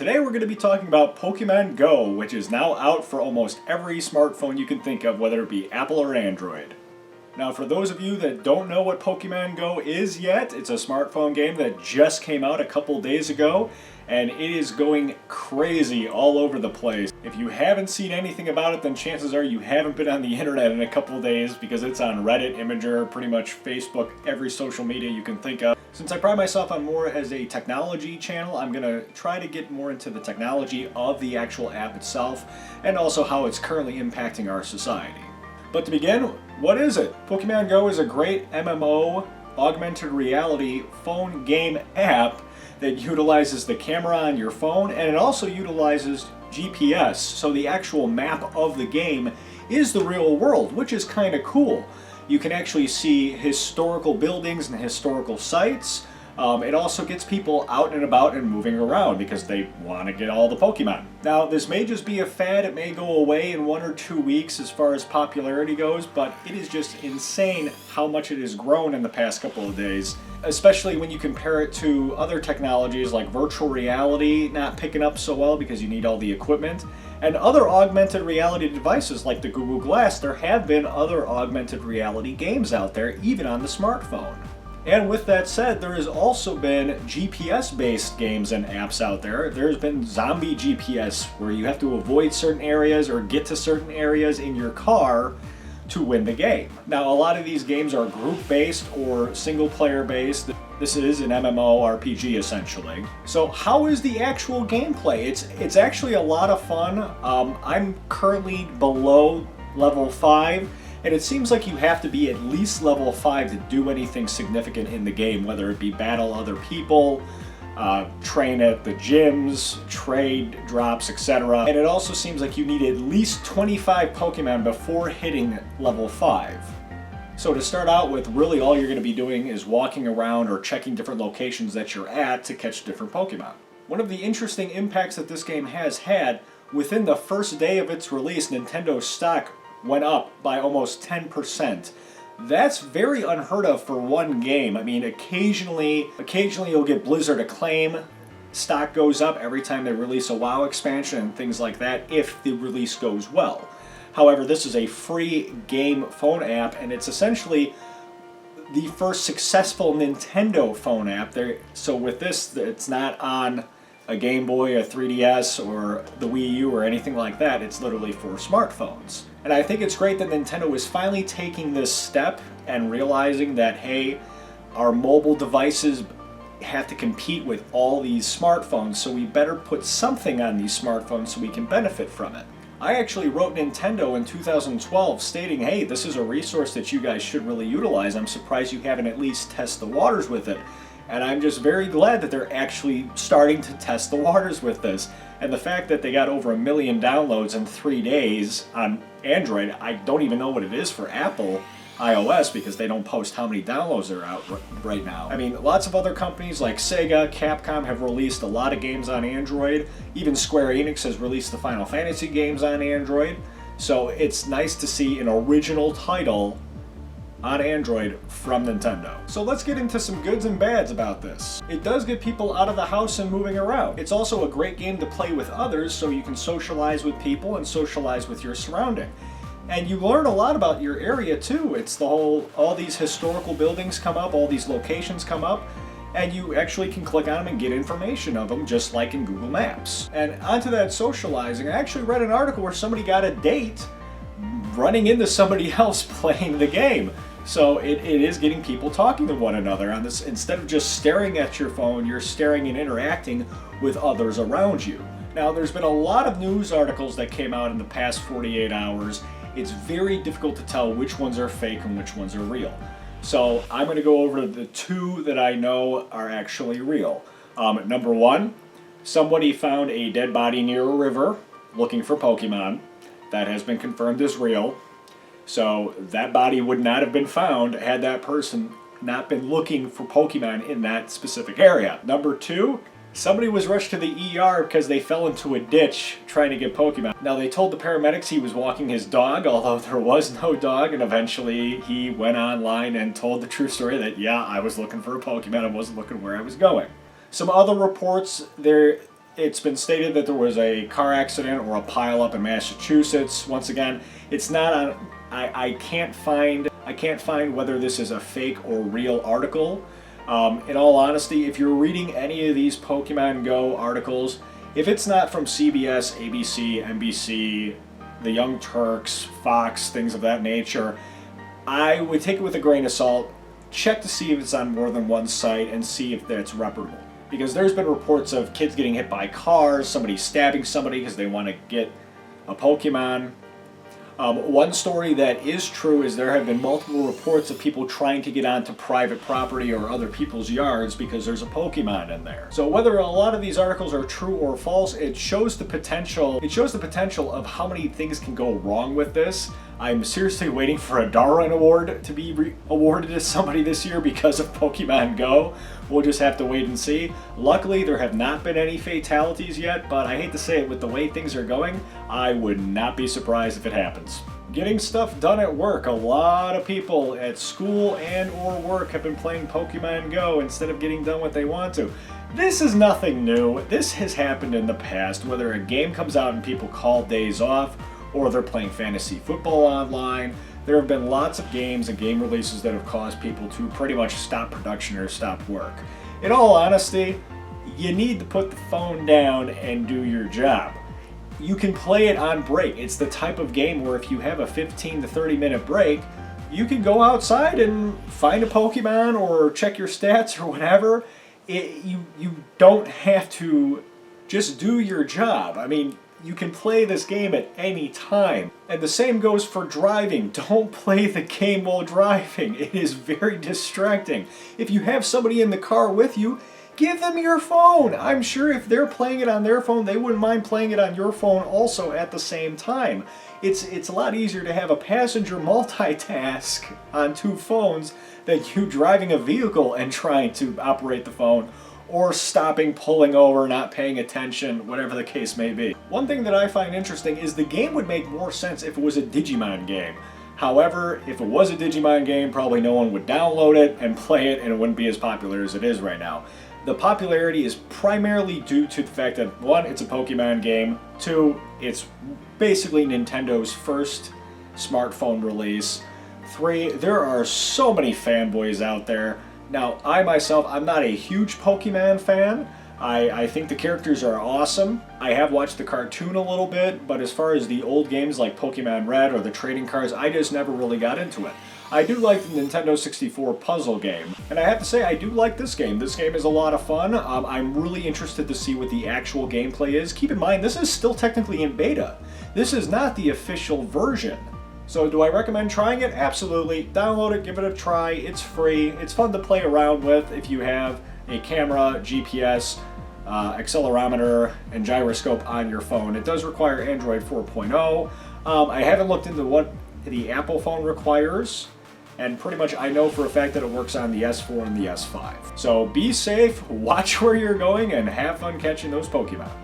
Today we're going to be talking about Pokémon GO, which is now out for almost every smartphone you can think of, whether it be Apple or Android. Now for those of you that don't know what Pokémon GO is yet, it's a smartphone game that just came out a couple days ago, and it is going crazy all over the place. If you haven't seen anything about it, then chances are you haven't been on the internet in a couple days, because it's on Reddit, Imgur, pretty much Facebook, every social media you can think of. Since I pride myself on more as a technology channel, I'm going to try to get more into the technology of the actual app itself, and also how it's currently impacting our society. But to begin, what is it? Pokémon GO is a great MMO, augmented reality phone game app that utilizes the camera on your phone, and it also utilizes GPS, so the actual map of the game is the real world, which is kind of cool. You can actually see historical buildings and historical sites. It also gets people out and about and moving around because they want to get all the Pokemon. Now, this may just be a fad. It may go away in 1 or 2 weeks as far as popularity goes, but it is just insane how much it has grown in the past couple of days, especially when you compare it to other technologies like virtual reality not picking up so well because you need all the equipment, and other augmented reality devices like the Google Glass. There have been other augmented reality games out there, even on the smartphone. And with that said, there has also been GPS-based games and apps out there. There's been zombie GPS, where you have to avoid certain areas or get to certain areas in your car to win the game. Now, a lot of these games are group-based or single-player-based. This is an MMORPG, essentially. So how is the actual gameplay? It's actually a lot of fun. I'm currently below level 5. And it seems like you have to be at least level 5 to do anything significant in the game, whether it be battle other people, train at the gyms, trade drops, etc. And it also seems like you need at least 25 Pokemon before hitting level 5. So to start out with, really all you're going to be doing is walking around or checking different locations that you're at to catch different Pokemon. One of the interesting impacts that this game has had, within the first day of its release, Nintendo's stock went up by almost 10%. That's very unheard of for one game. I mean, occasionally you'll get Blizzard Acclaim. Stock goes up every time they release a WoW expansion and things like that, if the release goes well. However, this is a free game phone app, and it's essentially the first successful Nintendo phone app. So with this, it's not on a Game Boy, a 3DS, or the Wii U, or anything like that. It's literally for smartphones. And I think it's great that Nintendo is finally taking this step and realizing that, hey, our mobile devices have to compete with all these smartphones, so we better put something on these smartphones so we can benefit from it. I actually wrote Nintendo in 2012 stating, hey, this is a resource that you guys should really utilize. I'm surprised you haven't at least tested the waters with it. And I'm just very glad that they're actually starting to test the waters with this. And the fact that they got over 1 million downloads in 3 days on Android, I don't even know what it is for Apple iOS, because they don't post how many downloads are out right now. I mean, lots of other companies like Sega, Capcom have released a lot of games on Android. Even Square Enix has released the Final Fantasy games on Android. So it's nice to see an original title on Android from Nintendo. So let's get into some goods and bads about this. It does get people out of the house and moving around. It's also a great game to play with others, so you can socialize with people and socialize with your surrounding. And you learn a lot about your area too. It's the whole, all these historical buildings come up, all these locations come up, and you actually can click on them and get information of them, just like in Google Maps. And onto that socializing, I actually read an article where somebody got a date running into somebody else playing the game. So it is getting people talking to one another on this. Instead of just staring at your phone, you're staring and interacting with others around you. Now, there's been a lot of news articles that came out in the past 48 hours. It's very difficult to tell which ones are fake and which ones are real. So I'm going to go over the 2 that I know are actually real. Number 1, somebody found a dead body near a river looking for Pokemon. That has been confirmed as real. So that body would not have been found had that person not been looking for Pokemon in that specific area. Number 2, somebody was rushed to the ER because they fell into a ditch trying to get Pokemon. Now, they told the paramedics he was walking his dog, although there was no dog, and eventually he went online and told the true story that, yeah, I was looking for a Pokemon, I wasn't looking where I was going. Some other reports, there It's been stated that there was a car accident or a pileup in Massachusetts. Once again, it's not on. I can't find whether this is a fake or real article. In all honesty, if you're reading any of these Pokemon Go articles, if it's not from CBS, ABC, NBC, the Young Turks, Fox, things of that nature, I would take it with a grain of salt. Check to see if it's on more than one site and see if that's reputable. Because there's been reports of kids getting hit by cars, somebody stabbing somebody because they want to get a Pokemon. One story that is true is there have been multiple reports of people trying to get onto private property or other people's yards because there's a Pokemon in there. So whether a lot of these articles are true or false, it shows the potential of how many things can go wrong with this. I'm seriously waiting for a Darwin Award to be awarded to somebody this year because of Pokemon Go. We'll just have to wait and see. Luckily, there have not been any fatalities yet, but I hate to say it, with the way things are going, I would not be surprised if it happens. Getting stuff done at work. A lot of people at school and or work have been playing Pokemon Go instead of getting done what they want to. This is nothing new. This has happened in the past, whether a game comes out and people call days off, or they're playing fantasy football online. There have been lots of games and game releases that have caused people to pretty much stop production or stop work. In all honesty, you need to put the phone down and do your job. You can play it on break. It's the type of game where if you have a 15 to 30 minute break, you can go outside and find a Pokemon or check your stats or whatever. You don't have to just do your job. I mean, you can play this game at any time. And the same goes for driving. Don't play the game while driving. It is very distracting. If you have somebody in the car with you, give them your phone. I'm sure if they're playing it on their phone, they wouldn't mind playing it on your phone also at the same time. It's a lot easier to have a passenger multitask on two phones than you driving a vehicle and trying to operate the phone, or stopping, pulling over, not paying attention, whatever the case may be. One thing that I find interesting is the game would make more sense if it was a Digimon game. However, if it was a Digimon game, probably no one would download it and play it, and it wouldn't be as popular as it is right now. The popularity is primarily due to the fact that, one, it's a Pokemon game, two, it's basically Nintendo's first smartphone release, three, there are so many fanboys out there. Now, I myself, I'm not a huge Pokemon fan. I think the characters are awesome. I have watched the cartoon a little bit, but as far as the old games like Pokemon Red or the trading cards, I just never really got into it. I do like the Nintendo 64 puzzle game, and I have to say I do like this game. This game is a lot of fun. I'm really interested to see what the actual gameplay is. Keep in mind, this is still technically in beta. This is not the official version. So do I recommend trying it? Absolutely. Download it, give it a try. It's free. It's fun to play around with if you have a camera, GPS, accelerometer, and gyroscope on your phone. It does require Android 4.0. I haven't looked into what the Apple phone requires, and pretty much I know for a fact that it works on the S4 and the S5. So be safe, watch where you're going, and have fun catching those Pokemon.